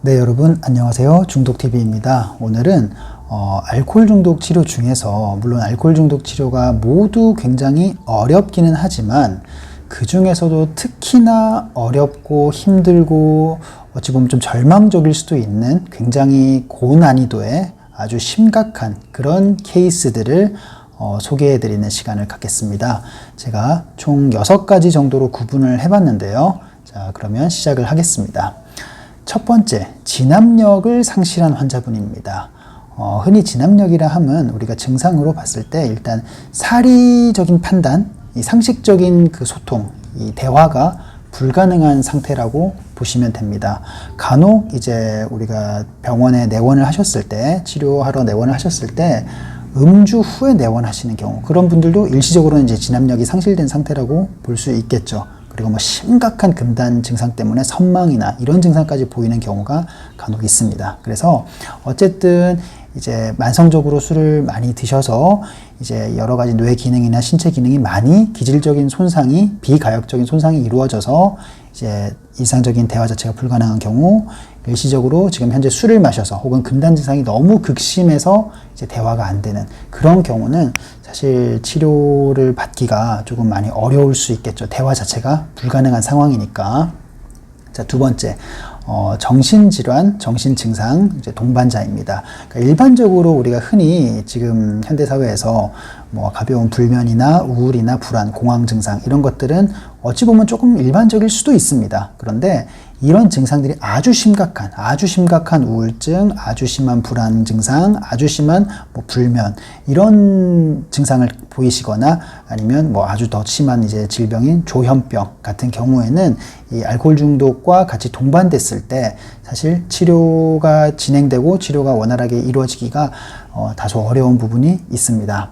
네, 여러분 안녕하세요. 중독TV입니다. 오늘은 알코올 중독 치료 중에서 물론 알코올 중독 치료가 모두 굉장히 어렵기는 하지만 그 중에서도 특히나 어렵고 힘들고 어찌 보면 좀 절망적일 수도 있는 굉장히 고난이도의 아주 심각한 그런 케이스들을 소개해 드리는 시간을 갖겠습니다. 제가 총 6가지 정도로 구분을 해봤는데요. 자, 그러면 시작을 하겠습니다. 첫 번째, 진압력을 상실한 환자분입니다. 흔히 진압력이라 함은 우리가 증상으로 봤을 때 일단 사리적인 판단, 이 상식적인 그 소통, 이 대화가 불가능한 상태라고 보시면 됩니다. 간혹 이제 우리가 병원에 내원을 하셨을 때, 치료하러 내원을 하셨을 때 음주 후에 내원하시는 경우, 그런 분들도 일시적으로는 이제 진압력이 상실된 상태라고 볼 수 있겠죠. 그리고 뭐 심각한 금단 증상 때문에 선망이나 이런 증상까지 보이는 경우가 간혹 있습니다. 그래서 어쨌든 이제 만성적으로 술을 많이 드셔서 이제 여러 가지 뇌 기능이나 신체 기능이 많이 기질적인 손상이, 비가역적인 손상이 이루어져서 이제 일상적인 대화 자체가 불가능한 경우, 일시적으로 지금 현재 술을 마셔서 혹은 금단 증상이 너무 극심해서 이제 대화가 안 되는 그런 경우는 사실 치료를 받기가 조금 많이 어려울 수 있겠죠. 대화 자체가 불가능한 상황이니까. 자, 두 번째, 정신질환, 정신증상, 이제 동반자입니다. 그러니까 일반적으로 우리가 흔히 지금 현대사회에서 뭐 가벼운 불면이나 우울이나 불안, 공황 증상 이런 것들은 어찌 보면 조금 일반적일 수도 있습니다. 그런데 이런 증상들이 아주 심각한 우울증, 아주 심한 불안 증상, 아주 심한 뭐 불면 이런 증상을 보이시거나 아니면 뭐 아주 더 심한 이제 질병인 조현병 같은 경우에는 이 알코올 중독과 같이 동반됐을 때 사실 치료가 진행되고 치료가 원활하게 이루어지기가 다소 어려운 부분이 있습니다.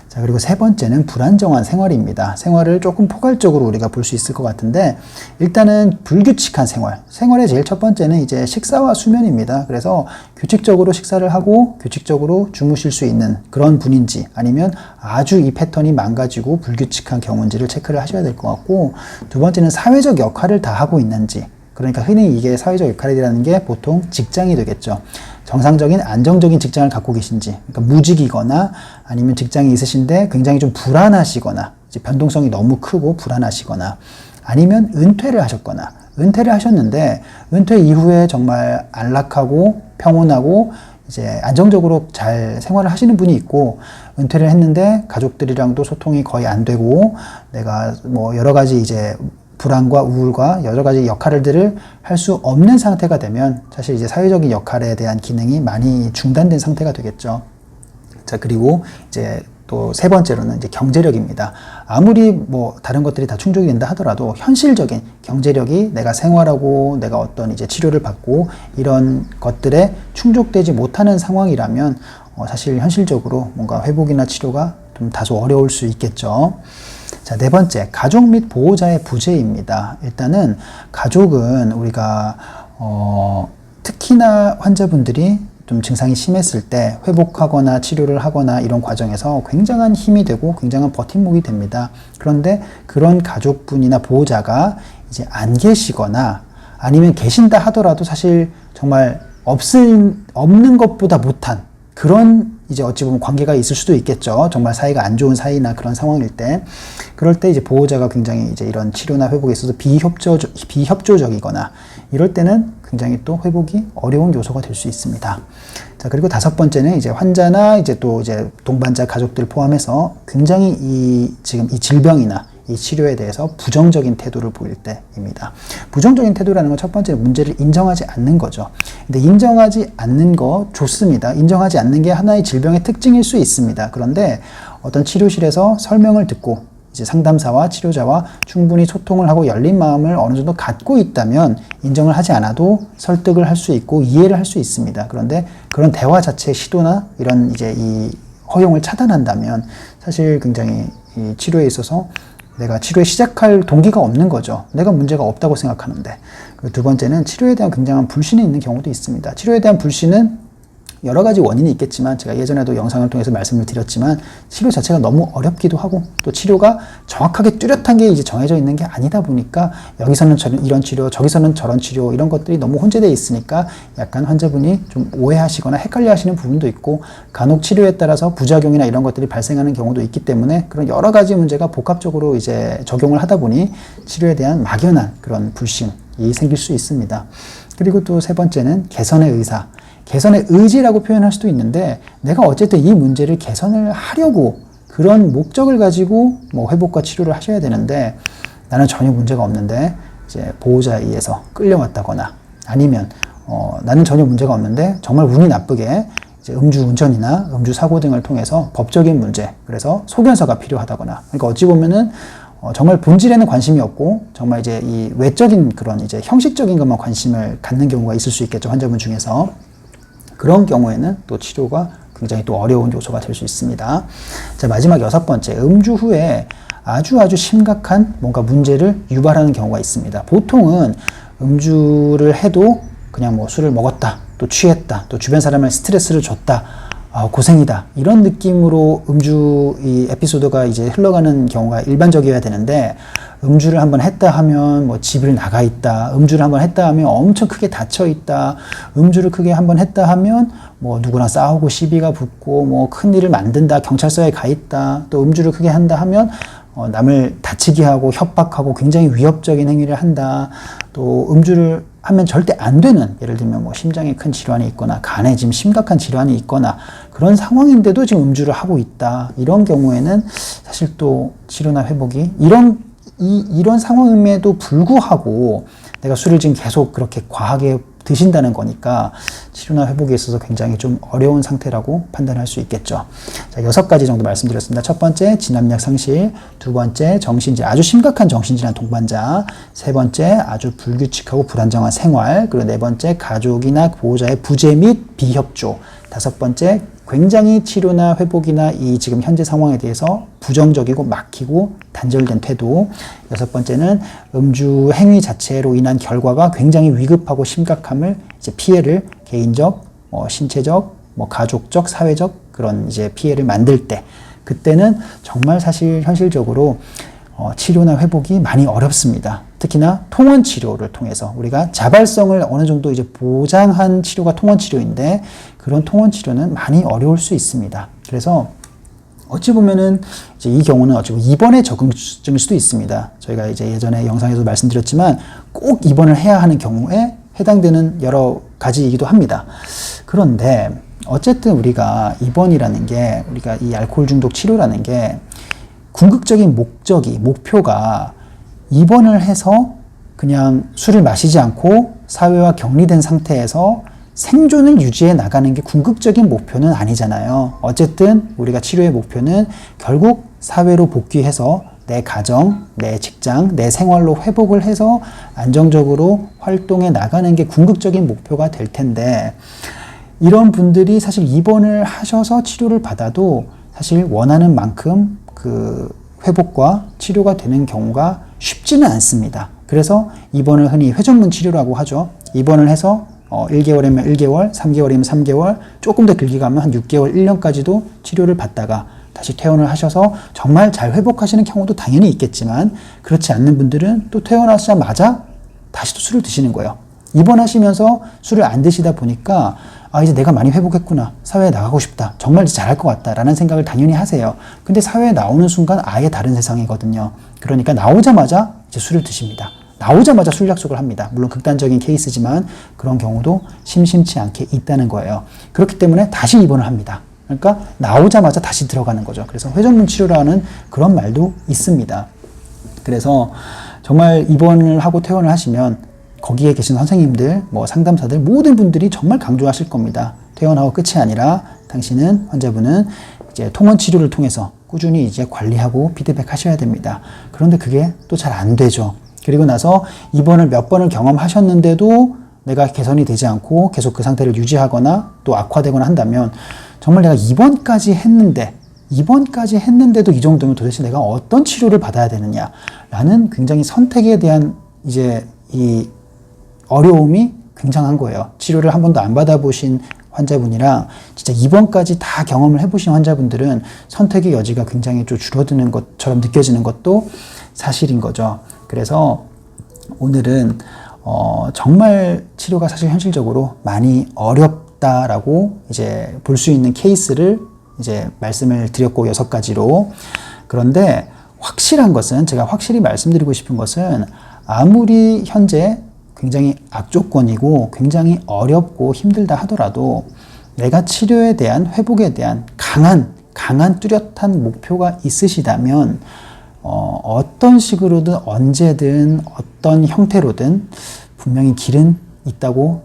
자, 그리고 세 번째는 불안정한 생활입니다. 생활을 조금 포괄적으로 우리가 볼 수 있을 것 같은데, 일단은 불규칙한 생활의 제일 첫 번째는 이제 식사와 수면입니다. 그래서 규칙적으로 식사를 하고 규칙적으로 주무실 수 있는 그런 분인지, 아니면 아주 이 패턴이 망가지고 불규칙한 경우인지를 체크를 하셔야 될 것 같고, 두 번째는 사회적 역할을 다 하고 있는지, 그러니까 흔히 이게 사회적 역할이라는 게 보통 직장이 되겠죠. 정상적인 안정적인 직장을 갖고 계신지, 그러니까 무직이거나 아니면 직장이 있으신데 굉장히 좀 불안하시거나, 이제 변동성이 너무 크고 불안하시거나, 아니면 은퇴를 하셨거나, 은퇴를 하셨는데 은퇴 이후에 정말 안락하고 평온하고 이제 안정적으로 잘 생활을 하시는 분이 있고, 은퇴를 했는데 가족들이랑도 소통이 거의 안 되고 내가 뭐 여러 가지 이제 불안과 우울과 여러 가지 역할들을 할 수 없는 상태가 되면 사실 이제 사회적인 역할에 대한 기능이 많이 중단된 상태가 되겠죠. 자, 그리고 이제 또 세 번째로는 이제 경제력입니다. 아무리 뭐 다른 것들이 다 충족이 된다 하더라도 현실적인 경제력이 내가 생활하고 내가 어떤 이제 치료를 받고 이런 것들에 충족되지 못하는 상황이라면 사실 현실적으로 뭔가 회복이나 치료가 좀 다소 어려울 수 있겠죠. 자, 네 번째, 가족 및 보호자의 부재입니다. 일단은 가족은 우리가 특히나 환자분들이 좀 증상이 심했을 때 회복하거나 치료를 하거나 이런 과정에서 굉장한 힘이 되고 굉장한 버팀목이 됩니다. 그런데 그런 가족분이나 보호자가 이제 안 계시거나 아니면 계신다 하더라도 사실 정말 없는 것보다 못한 그런 이제 어찌 보면 관계가 있을 수도 있겠죠. 정말 사이가 안 좋은 사이나 그런 상황일 때. 그럴 때 이제 보호자가 굉장히 이제 이런 치료나 회복에 있어서 비협조적이거나 이럴 때는 굉장히 또 회복이 어려운 요소가 될 수 있습니다. 자, 그리고 다섯 번째는 이제 환자나 이제 또 이제 동반자 가족들 포함해서 굉장히 지금 이 질병이나 이 치료에 대해서 부정적인 태도를 보일 때입니다. 부정적인 태도라는 건 첫 번째 문제를 인정하지 않는 거죠. 근데 인정하지 않는 거 좋습니다. 인정하지 않는 게 하나의 질병의 특징일 수 있습니다. 그런데 어떤 치료실에서 설명을 듣고 이제 상담사와 치료자와 충분히 소통을 하고 열린 마음을 어느 정도 갖고 있다면 인정을 하지 않아도 설득을 할 수 있고 이해를 할 수 있습니다. 그런데 그런 대화 자체의 시도나 이런 이제 이 허용을 차단한다면 사실 굉장히 이 치료에 있어서 내가 치료에 시작할 동기가 없는 거죠. 내가 문제가 없다고 생각하는데. 그리고 두 번째는 치료에 대한 굉장한 불신이 있는 경우도 있습니다. 치료에 대한 불신은 여러 가지 원인이 있겠지만 제가 예전에도 영상을 통해서 말씀을 드렸지만 치료 자체가 너무 어렵기도 하고 또 치료가 정확하게 뚜렷한 게 이제 정해져 있는 게 아니다 보니까 여기서는 이런 치료, 저기서는 저런 치료 이런 것들이 너무 혼재되어 있으니까 약간 환자분이 좀 오해하시거나 헷갈려 하시는 부분도 있고 간혹 치료에 따라서 부작용이나 이런 것들이 발생하는 경우도 있기 때문에 그런 여러 가지 문제가 복합적으로 이제 적용을 하다 보니 치료에 대한 막연한 그런 불신이 생길 수 있습니다. 그리고 또 세 번째는 개선의 의사. 개선의 의지라고 표현할 수도 있는데 내가 어쨌든 이 문제를 개선을 하려고 그런 목적을 가지고 뭐 회복과 치료를 하셔야 되는데 나는 전혀 문제가 없는데 이제 보호자에 의해서 끌려왔다거나 아니면 나는 전혀 문제가 없는데 정말 운이 나쁘게 이제 음주운전이나 음주사고 등을 통해서 법적인 문제, 그래서 소견서가 필요하다거나 그러니까 어찌 보면은 정말 본질에는 관심이 없고 정말 이제 이 외적인 그런 이제 형식적인 것만 관심을 갖는 경우가 있을 수 있겠죠. 환자분 중에서. 그런 경우에는 또 치료가 굉장히 또 어려운 요소가 될 수 있습니다. 자, 마지막 6번째. 음주 후에 아주 심각한 뭔가 문제를 유발하는 경우가 있습니다. 보통은 음주를 해도 그냥 뭐 술을 먹었다, 또 취했다, 또 주변 사람을 스트레스를 줬다, 고생이다 이런 느낌으로 음주 이 에피소드가 이제 흘러가는 경우가 일반적이어야 되는데 음주를 한번 했다 하면 뭐 집을 나가 있다, 음주를 한번 했다 하면 엄청 크게 다쳐 있다, 음주를 크게 한번 했다 하면 뭐 누구랑 싸우고 시비가 붙고 뭐 큰일을 만든다, 경찰서에 가 있다, 또 음주를 크게 한다 하면 남을 다치게 하고 협박하고 굉장히 위협적인 행위를 한다, 또 음주를 하면 절대 안 되는, 예를 들면 뭐 심장에 큰 질환이 있거나 간에 지금 심각한 질환이 있거나 그런 상황인데도 지금 음주를 하고 있다. 이런 경우에는 사실 또 치료나 회복이 이런 상황임에도 불구하고 내가 술을 지금 계속 그렇게 과하게 드신다는 거니까 치료나 회복에 있어서 굉장히 좀 어려운 상태라고 판단할 수 있겠죠. 자, 6가지 정도 말씀드렸습니다. 첫 번째, 진압력 상실. 두 번째, 아주 심각한 정신질환 동반자. 세 번째, 아주 불규칙하고 불안정한 생활. 그리고 네 번째, 가족이나 보호자의 부재 및 비협조. 다섯 번째, 굉장히 치료나 회복이나 이 지금 현재 상황에 대해서 부정적이고 막히고 단절된 태도. 여섯 번째는 음주 행위 자체로 인한 결과가 굉장히 위급하고 심각함을 이제 피해를 개인적, 신체적, 가족적, 사회적 그런 이제 피해를 만들 때 그때는 정말 사실 현실적으로 치료나 회복이 많이 어렵습니다. 특히나 통원 치료를 통해서 우리가 자발성을 어느 정도 이제 보장한 치료가 통원 치료인데 그런 통원 치료는 많이 어려울 수 있습니다. 그래서 어찌 보면은 이제 이 경우는 어찌 보면 입원의 적응증일 수도 있습니다. 저희가 이제 예전에 영상에서 말씀드렸지만 꼭 입원을 해야 하는 경우에 해당되는 여러 가지이기도 합니다. 그런데 어쨌든 우리가 입원이라는 게 우리가 이 알코올 중독 치료라는 게 궁극적인 목표가 입원을 해서 그냥 술을 마시지 않고 사회와 격리된 상태에서 생존을 유지해 나가는 게 궁극적인 목표는 아니잖아요. 어쨌든 우리가 치료의 목표는 결국 사회로 복귀해서 내 가정, 내 직장, 내 생활로 회복을 해서 안정적으로 활동해 나가는 게 궁극적인 목표가 될 텐데 이런 분들이 사실 입원을 하셔서 치료를 받아도 사실 원하는 만큼 그 회복과 치료가 되는 경우가 쉽지는 않습니다. 그래서 입원을 흔히 회전문 치료라고 하죠. 입원을 해서 1개월이면 1개월, 3개월이면 3개월, 조금 더 길게 가면 한 6개월, 1년까지도 치료를 받다가 다시 퇴원을 하셔서 정말 잘 회복하시는 경우도 당연히 있겠지만 그렇지 않는 분들은 또 퇴원하시자마자 다시 또 술을 드시는 거예요. 입원하시면서 술을 안 드시다 보니까 이제 내가 많이 회복했구나. 사회에 나가고 싶다. 정말 잘할 것 같다. 라는 생각을 당연히 하세요. 근데 사회에 나오는 순간 아예 다른 세상이거든요. 그러니까 나오자마자 이제 술을 드십니다. 나오자마자 술 약속을 합니다. 물론 극단적인 케이스지만 그런 경우도 심심치 않게 있다는 거예요. 그렇기 때문에 다시 입원을 합니다. 그러니까 나오자마자 다시 들어가는 거죠. 그래서 회전문 치료라는 그런 말도 있습니다. 그래서 정말 입원을 하고 퇴원을 하시면 거기에 계신 선생님들, 상담사들 모든 분들이 정말 강조하실 겁니다. 퇴원하고 끝이 아니라 당신은 환자분은 이제 통원 치료를 통해서 꾸준히 이제 관리하고 피드백 하셔야 됩니다. 그런데 그게 또 잘 안 되죠. 그리고 나서 입원을 몇 번을 경험하셨는데도 내가 개선이 되지 않고 계속 그 상태를 유지하거나 또 악화되거나 한다면 정말 내가 입원까지 했는데도 이 정도면 도대체 내가 어떤 치료를 받아야 되느냐라는 굉장히 선택에 대한 이제 이 어려움이 굉장한 거예요. 치료를 한 번도 안 받아보신 환자분이랑 진짜 입원까지 다 경험을 해보신 환자분들은 선택의 여지가 굉장히 좀 줄어드는 것처럼 느껴지는 것도 사실인 거죠. 그래서 오늘은 정말 치료가 사실 현실적으로 많이 어렵다라고 이제 볼 수 있는 케이스를 이제 말씀을 드렸고 6가지로. 그런데 확실한 것은, 제가 확실히 말씀드리고 싶은 것은, 아무리 현재 굉장히 악조건이고 굉장히 어렵고 힘들다 하더라도 내가 치료에 대한, 회복에 대한 강한 뚜렷한 목표가 있으시다면 어떤 식으로든 언제든 어떤 형태로든 분명히 길은 있다고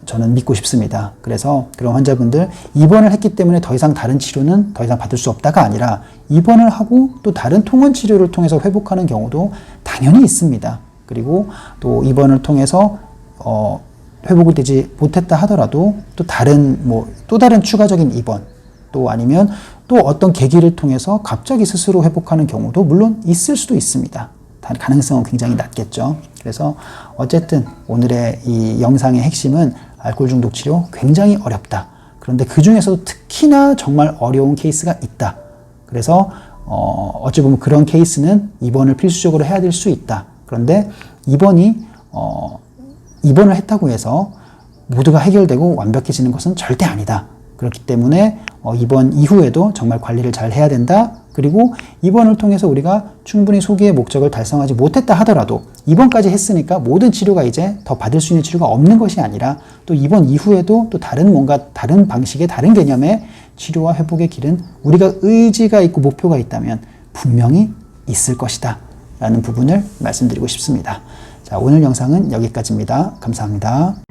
저는 믿고 싶습니다. 그래서 그런 환자분들, 입원을 했기 때문에 더 이상 다른 치료는 더 이상 받을 수 없다가 아니라 입원을 하고 또 다른 통원 치료를 통해서 회복하는 경우도 당연히 있습니다. 그리고 또 입원을 통해서 회복이 되지 못했다 하더라도 또 다른 추가적인 입원, 또 아니면 또 어떤 계기를 통해서 갑자기 스스로 회복하는 경우도 물론 있을 수도 있습니다. 가능성은 굉장히 낮겠죠. 그래서 어쨌든 오늘의 이 영상의 핵심은 알코올 중독 치료 굉장히 어렵다. 그런데 그 중에서도 특히나 정말 어려운 케이스가 있다. 그래서 어찌 보면 그런 케이스는 입원을 필수적으로 해야 될 수 있다. 그런데 입원을 했다고 해서 모두가 해결되고 완벽해지는 것은 절대 아니다. 그렇기 때문에 입원 이후에도 정말 관리를 잘 해야 된다. 그리고 입원을 통해서 우리가 충분히 소기의 목적을 달성하지 못했다 하더라도 입원까지 했으니까 모든 치료가 이제 더 받을 수 있는 치료가 없는 것이 아니라 또 입원 이후에도 또 다른 방식의 다른 개념의 치료와 회복의 길은 우리가 의지가 있고 목표가 있다면 분명히 있을 것이다 라는 부분을 말씀드리고 싶습니다. 자, 오늘 영상은 여기까지입니다. 감사합니다.